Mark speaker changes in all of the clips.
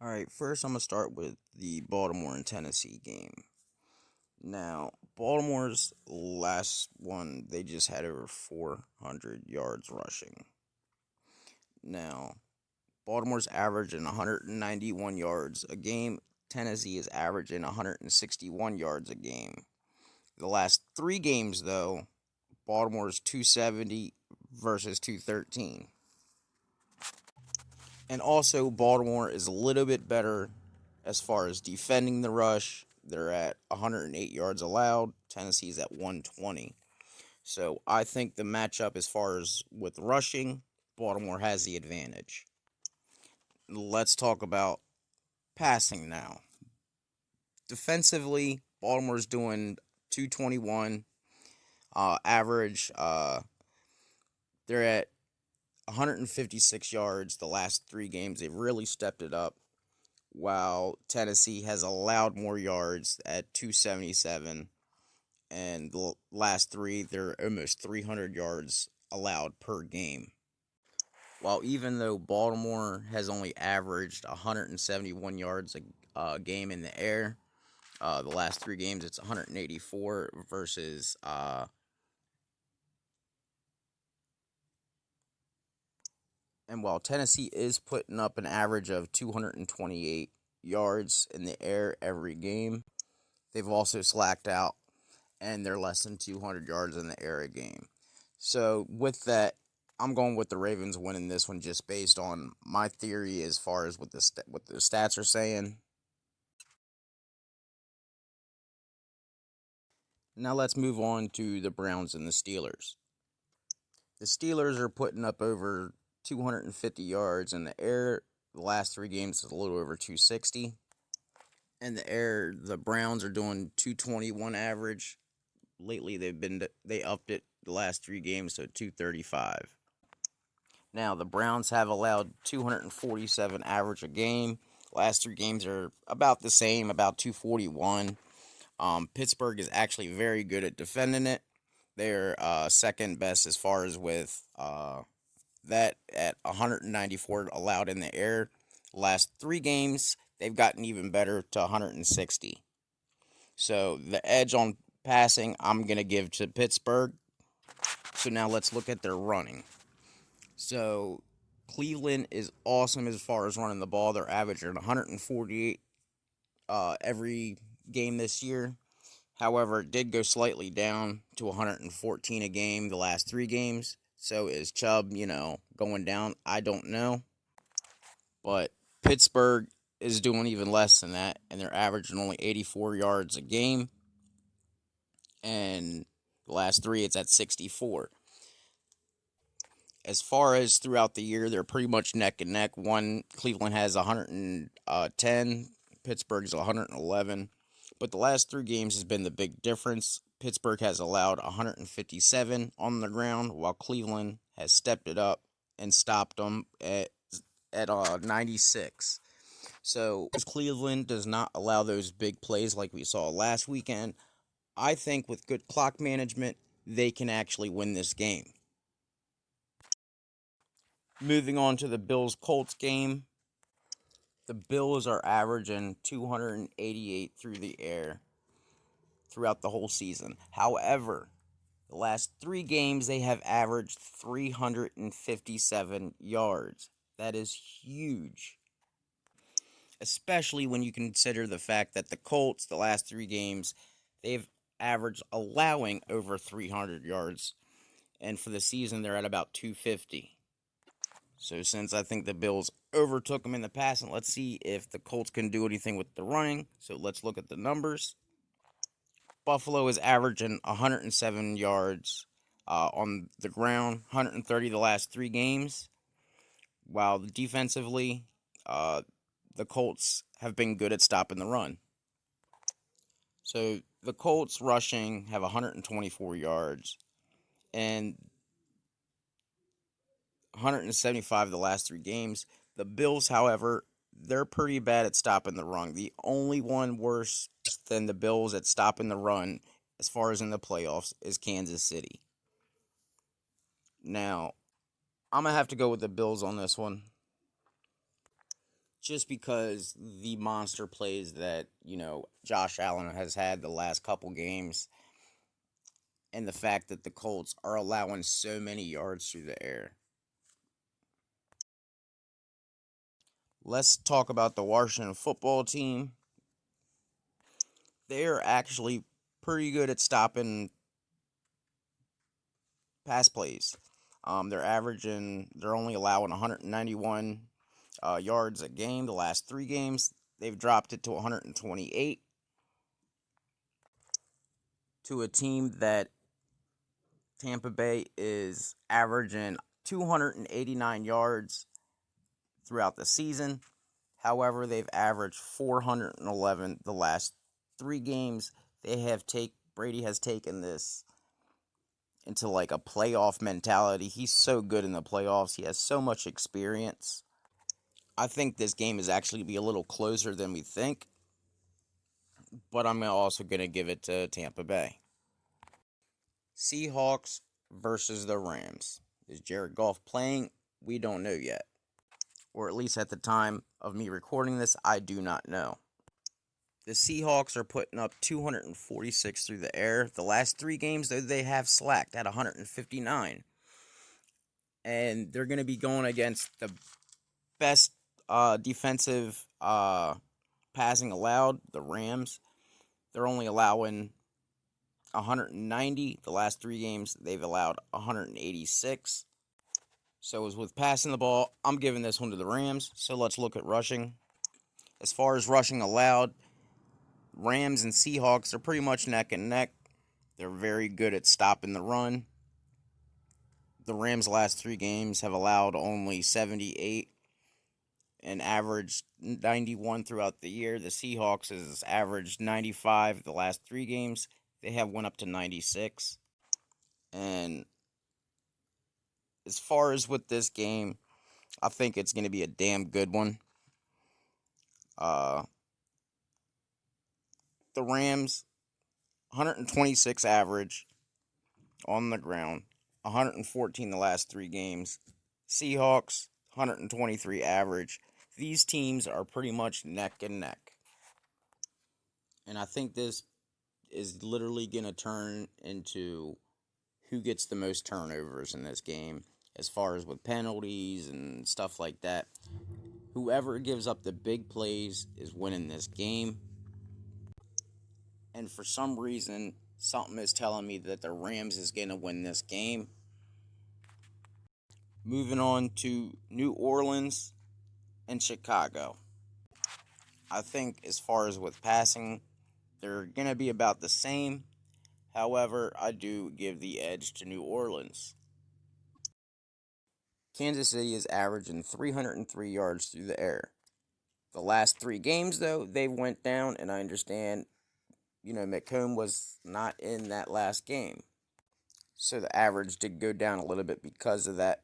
Speaker 1: All right, first I'm going to start with the Baltimore and Tennessee game. Now, Baltimore's last one, they just had over 400 yards rushing. Now, Baltimore's averaging 191 yards a game. Tennessee is averaging 161 yards a game. The last three games, though, Baltimore's 270 versus 213. And also, Baltimore is a little bit better as far as defending the rush. They're at 108 yards allowed. Tennessee's at 120. So I think the matchup as far as with rushing, Baltimore has the advantage. Let's talk about passing now. Defensively, Baltimore's doing 221 average. They're at 156 yards the last three games. They've really stepped it up, while Tennessee has allowed more yards at 277. And the last three, they're almost 300 yards allowed per game. While even though Baltimore has only averaged 171 yards a game in the air, the last three games it's 184 versus and while Tennessee is putting up an average of 228 yards in the air every game, they've also slacked out and they're less than 200 yards in the air a game. So with that, I'm going with the Ravens winning this one just based on my theory as far as what the stats are saying. Now let's move on to the Browns and the Steelers. The Steelers are putting up over 250 yards in the air. The last three games is a little over 260. In the air, the Browns are doing 221 average. Lately, they upped it the last three games to 235. Now, the Browns have allowed 247 average a game. Last three games are about the same, about 241. Pittsburgh is actually very good at defending it. They're second best as far as with that at 194 allowed in the air. Last three games, they've gotten even better to 160. So the edge on passing, I'm going to give to Pittsburgh. So now let's look at their running. So Cleveland is awesome as far as running the ball. They're averaging 148 every game this year. However, it did go slightly down to 114 a game the last three games. So is Chubb, going down? I don't know. But Pittsburgh is doing even less than that, and they're averaging only 84 yards a game. And the last three, it's at 64. As far as throughout the year, they're pretty much neck and neck. Cleveland has 110, Pittsburgh's 111. But the last three games has been the big difference. Pittsburgh has allowed 157 on the ground, while Cleveland has stepped it up and stopped them at 96. So Cleveland does not allow those big plays like we saw last weekend. I think with good clock management, they can actually win this game. Moving on to the Bills Colts game. The Bills are averaging 288 through the air throughout the whole season. However, the last three games they have averaged 357 yards. That is huge. Especially when you consider the fact that the Colts, the last three games, they've averaged allowing over 300 yards. And for the season, they're at about 250. So since I think the Bills overtook them in the past, and let's see if the Colts can do anything with the running. So let's look at the numbers. Buffalo is averaging 107 yards on the ground, 130 the last three games. While defensively, the Colts have been good at stopping the run. So the Colts rushing have 124 yards and 175 the last three games. The Bills, however, they're pretty bad at stopping the run. The only one worse than the Bills at stopping the run, as far as in the playoffs, is Kansas City. Now, I'm going to have to go with the Bills on this one. just because the monster plays that, Josh Allen has had the last couple games, and the fact that the Colts are allowing so many yards through the air. Let's talk about the Washington football team. They're actually pretty good at stopping pass plays. They're only allowing 191 yards a game. The last 3 games, they've dropped it to 128, to a team that Tampa Bay is averaging 289 yards throughout the season. However, they've averaged 411 the last 3 games. Brady has taken this into like a playoff mentality. He's so good in the playoffs. He has so much experience. I think this game is actually going to be a little closer than we think, but I'm also going to give it to Tampa Bay. Seahawks versus the Rams. Is Jared Goff playing? We don't know yet. Or at least at the time of me recording this, I do not know. The Seahawks are putting up 246 through the air. The last 3 games, though, they have slacked at 159. And they're going to be going against the best defensive passing allowed, the Rams. They're only allowing 190. The last 3 games, they've allowed 186. So as with passing the ball, I'm giving this one to the Rams. So let's look at rushing. As far as rushing allowed, Rams and Seahawks are pretty much neck and neck. They're very good at stopping the run. The Rams' last 3 games have allowed only 78 and averaged 91 throughout the year. The Seahawks has averaged 95 the last 3 games. They have went up to 96. And as far as with this game, I think it's going to be a damn good one. The Rams, 126 average on the ground, 114 the last 3 games. Seahawks, 123 average. These teams are pretty much neck and neck. And I think this is literally going to turn into who gets the most turnovers in this game, as far as with penalties and stuff like that. Whoever gives up the big plays is winning this game. And for some reason, something is telling me that the Rams is going to win this game. Moving on to New Orleans and Chicago. I think as far as with passing, they're going to be about the same. However, I do give the edge to New Orleans. Kansas City is averaging 303 yards through the air. The last 3 games, though, they went down, and I understand, McComb was not in that last game. So the average did go down a little bit because of that.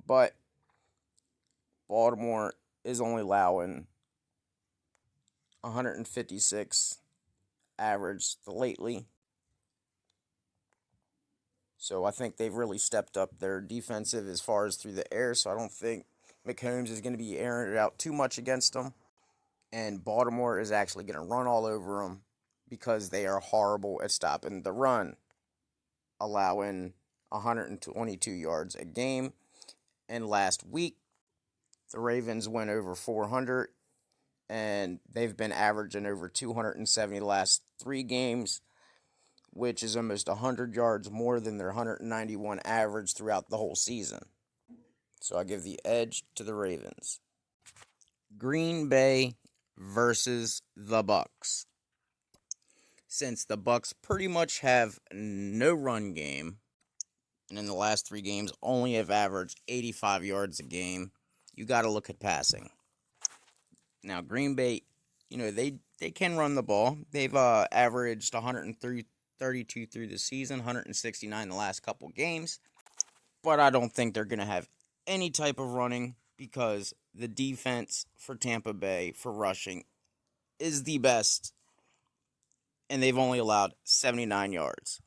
Speaker 1: But Baltimore is only allowing 156 average lately. So I think they've really stepped up their defensive as far as through the air. So I don't think McCombs is going to be airing it out too much against them. And Baltimore is actually going to run all over them because they are horrible at stopping the run, allowing 122 yards a game. And last week, the Ravens went over 400, and they've been averaging over 270 the last 3 games, which is almost 100 yards more than their 191 average throughout the whole season. So I give the edge to the Ravens. Green Bay versus the Bucs. Since the Bucs pretty much have no run game, and in the last 3 games only have averaged 85 yards a game, you got to look at passing. Now, Green Bay, they can run the ball. They've averaged 132 through the season, 169 the last couple games. But I don't think they're going to have any type of running because the defense for Tampa Bay for rushing is the best, and they've only allowed 79 yards.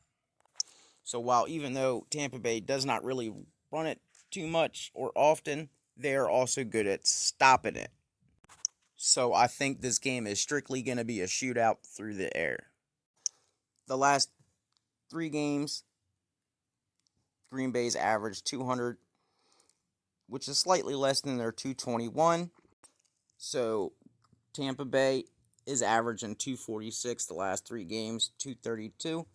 Speaker 1: So while even though Tampa Bay does not really run it too much or often, they are also good at stopping it. So I think this game is strictly going to be a shootout through the air. The last 3 games, Green Bay's averaged 200, which is slightly less than their 221. So Tampa Bay is averaging 246 the last 3 games, 232.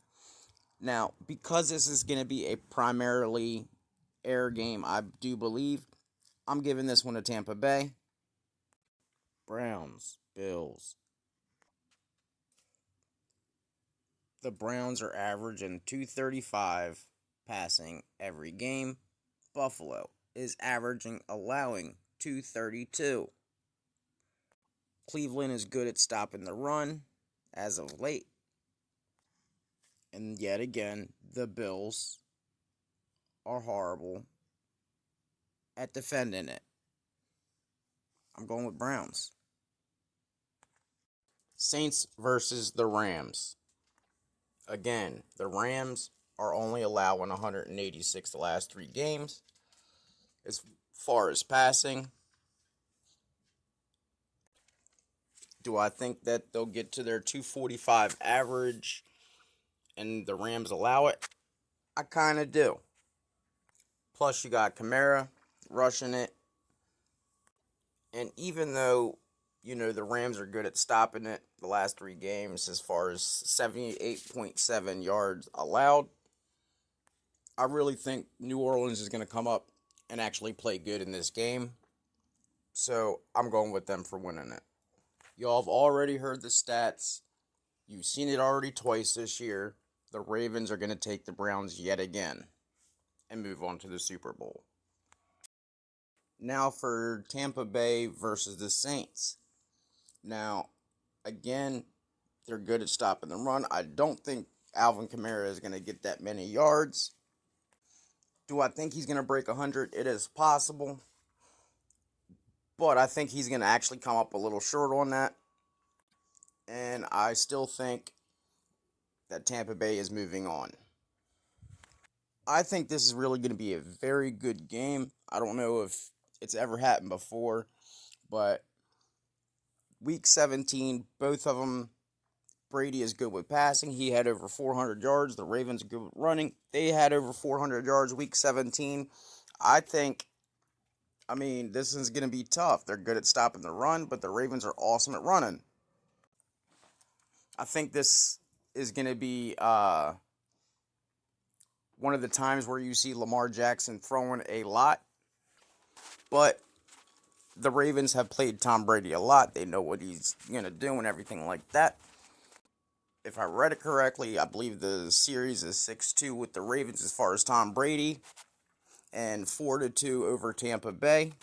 Speaker 1: Now, because this is going to be a primarily air game, I do believe, I'm giving this one to Tampa Bay. Browns, Bills. The Browns are averaging 235 passing every game. Buffalo is allowing 232. Cleveland is good at stopping the run as of late. And yet again, the Bills are horrible at defending it. I'm going with Browns. Saints versus the Rams. Again, the Rams are only allowing 186 the last 3 games. As far as passing, do I think that they'll get to their 245 average and the Rams allow it? I kind of do. Plus, you got Kamara rushing it. And even though, the Rams are good at stopping it the last 3 games as far as 78.7 yards allowed, I really think New Orleans is going to come up and actually play good in this game. So I'm going with them for winning it. Y'all have already heard the stats. You've seen it already twice this year. The Ravens are going to take the Browns yet again and move on to the Super Bowl. Now for Tampa Bay versus the Saints. Now, again, they're good at stopping the run. I don't think Alvin Kamara is going to get that many yards. Do I think he's going to break 100? It is possible. But I think he's going to actually come up a little short on that. And I still think that Tampa Bay is moving on. I think this is really going to be a very good game. I don't know if it's ever happened before, but Week 17, both of them, Brady is good with passing. He had over 400 yards. The Ravens are good with running. They had over 400 yards Week 17. This is going to be tough. They're good at stopping the run, but the Ravens are awesome at running. I think this is going to be one of the times where you see Lamar Jackson throwing a lot. But the Ravens have played Tom Brady a lot. They know what he's going to do and everything like that. If I read it correctly, I believe the series is 6-2 with the Ravens as far as Tom Brady and 4-2 over Tampa Bay.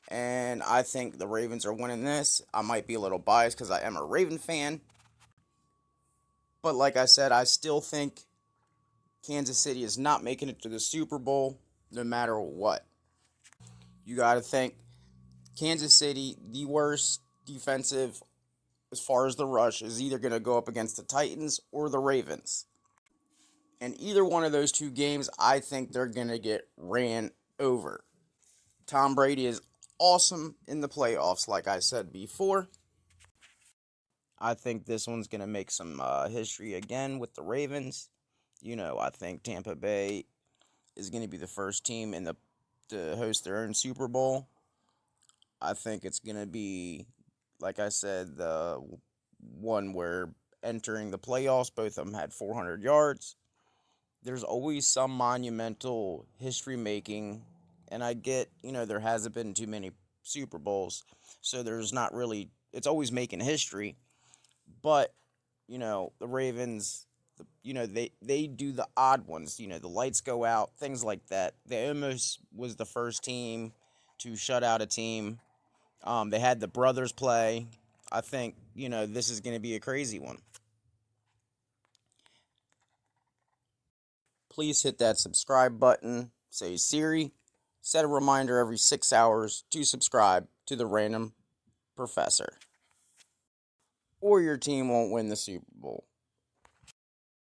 Speaker 1: And I think the Ravens are winning this. I might be a little biased because I am a Raven fan. But like I said, I still think Kansas City is not making it to the Super Bowl no matter what. You got to think Kansas City, the worst defensive as far as the rush, is either going to go up against the Titans or the Ravens. And either one of those 2 games, I think they're going to get ran over. Tom Brady is awesome in the playoffs, like I said before. I think this one's going to make some history again with the Ravens. I think Tampa Bay is going to be the first team to host their own Super Bowl. I think it's going to be, like I said, the one where entering the playoffs, both of them had 400 yards. There's always some monumental history making, and I get, there hasn't been too many Super Bowls, so there's not really, it's always making history. But, the Ravens, they do the odd ones. The lights go out, things like that. They almost was the first team to shut out a team. They had the brothers play. I think, this is going to be a crazy one. Please hit that subscribe button. Say, Siri, set a reminder every 6 hours to subscribe to the Random Professor, or your team won't win the Super Bowl.